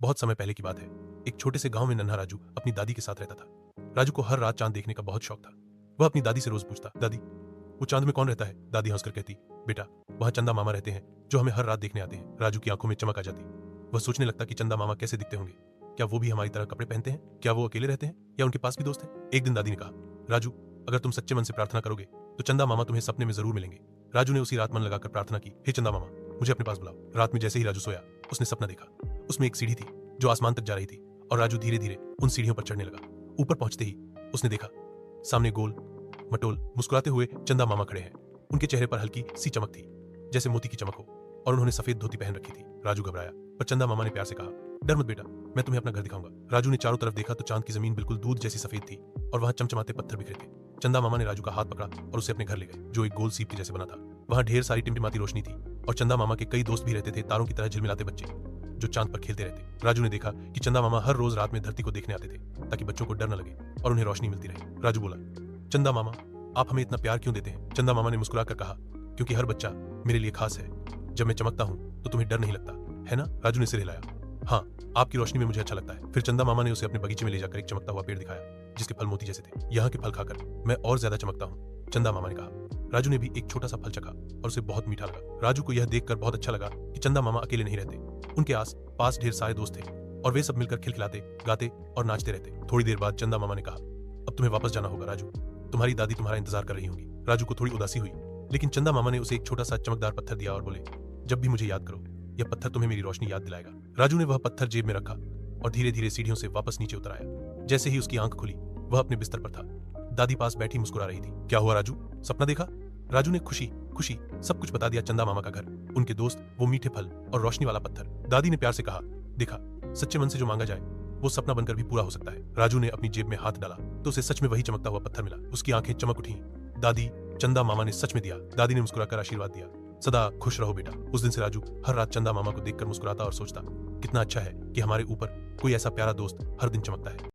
बहुत समय पहले की बात है। एक छोटे से गांव में नन्हा राजू अपनी दादी के साथ रहता था। राजू को हर रात चांद देखने का बहुत शौक था। वह अपनी दादी से रोज पूछता, दादी वो चांद में कौन रहता है? दादी हंसकर कहती, बेटा वहां चंदा मामा रहते हैं जो हमें हर रात देखने आते हैं। राजू की आंखों में चमक आ जाती। वह सोचने लगता कि चंदा मामा कैसे दिखते होंगे। क्या वो भी हमारी तरह कपड़े पहनते हैं? क्या वो अकेले रहते हैं या उनके पास भी दोस्त हैं? एक दिन दादी ने कहा, राजू अगर तुम सच्चे मन से प्रार्थना करोगे तो चंदा मामा तुम्हें सपने में जरूर मिलेंगे। राजू ने उसी रात मन लगाकर प्रार्थना की, हे चंदा मामा मुझे अपने पास बुलाओ। रात में जैसे ही राजू सोया उसने सपना देखा। उसमें एक सीढ़ी थी जो आसमान तक जा रही थी और राजू धीरे धीरे उन सीढ़ियों पर चढ़ने लगा। ऊपर पहुंचते ही उसने देखा सामने गोल मटोल मुस्कुराते हुए चंदा मामा खड़े हैं। उनके चेहरे पर हल्की सी चमक थी जैसे मोती की चमक हो और उन्होंने सफेद धोती पहन रखी थी। राजू घबराया पर चंदा मामा ने प्यार से कहा, डर मत बेटा, मैं तुम्हें अपना घर दिखाऊंगा। राजू ने चारों तरफ देखा तो चांद की जमीन बिल्कुल दूध जैसी सफेद थी और वहां चमचमाते पत्थर बिखरे थे। चंदा मामा ने राजू का हाथ पकड़ा और उसे अपने घर ले गए जो एक गोल सीप के जैसे बना था। वहां ढेर सारी टिमटिमाती रोशनी थी और चंदा मामा के कई दोस्त भी रहते थे, तारों की तरह झिलमिलाते बच्चे जो चांद पर खेलते रहते। राजू ने देखा कि चंदा मामा हर रोज रात में धरती को देखने आते थे ताकि बच्चों को डर न लगे और उन्हें रोशनी मिलती रहे। राजू बोला, चंदा मामा आप हमें इतना प्यार क्यों देते हैं? चंदा मामा ने मुस्कुराकर कहा, क्योंकि हर बच्चा मेरे लिए खास है। जब मैं चमकता हूँ तो तुम्हें डर नहीं लगता है ना? राजू ने सिर हिलाया, हाँ आपकी रोशनी में मुझे अच्छा लगता है। फिर चंदा मामा ने उसे अपने बगीचे में ले जाकर एक चमकता हुआ पेड़ दिखाया जिसके फल मोती जैसे थे। यहाँ के फल खाकर मैं और ज्यादा चमकता हूँ, चंदा मामा ने कहा। राजू ने भी एक छोटा सा फल चखा और उसे बहुत मीठा लगा। राजू को यह देखकर बहुत अच्छा लगा कि चंदा मामा अकेले नहीं रहते। उनके आस पास ढेर सारे दोस्त थे और वे सब मिलकर खिलखिलाते गाते और नाचते रहते। थोड़ी देर बाद चंदा मामा ने कहा, अब तुम्हें वापस जाना होगा राजू, तुम्हारी दादी तुम्हारा इंतजार कर रही होंगी। राजू को थोड़ी उदासी हुई लेकिन चंदा मामा ने उसे एक छोटा सा चमकदार पत्थर दिया और बोले, जब भी मुझे याद करो यह पत्थर तुम्हें मेरी रोशनी याद दिलाएगा। राजू ने वह पत्थर जेब में रखा और धीरे धीरे सीढ़ियों से वापस नीचे उतर आया। जैसे ही उसकी आंख खुली वह अपने बिस्तर पर था। दादी पास बैठी मुस्कुरा रही थी। क्या हुआ राजू, सपना देखा? राजू ने खुशी खुशी सब कुछ बता दिया। चंदा मामा का घर, उनके दोस्त, वो मीठे फल और रोशनी वाला पत्थर। दादी ने प्यार से कहा, देखा सच्चे मन से जो मांगा जाए वो सपना बनकर भी पूरा हो सकता है। राजू ने अपनी जेब में हाथ डाला तो उसे सच में वही चमकता हुआ पत्थर मिला। उसकी आंखें चमक उठी। दादी, चंदा मामा ने सच में दिया। दादी ने मुस्कुराकर आशीर्वाद दिया, सदा खुश रहो बेटा। उस दिन से राजू हर रात चंदा मामा को देखकर मुस्कुराता और सोचता, कितना अच्छा है कि हमारे ऊपर कोई ऐसा प्यारा दोस्त हर दिन चमकता है।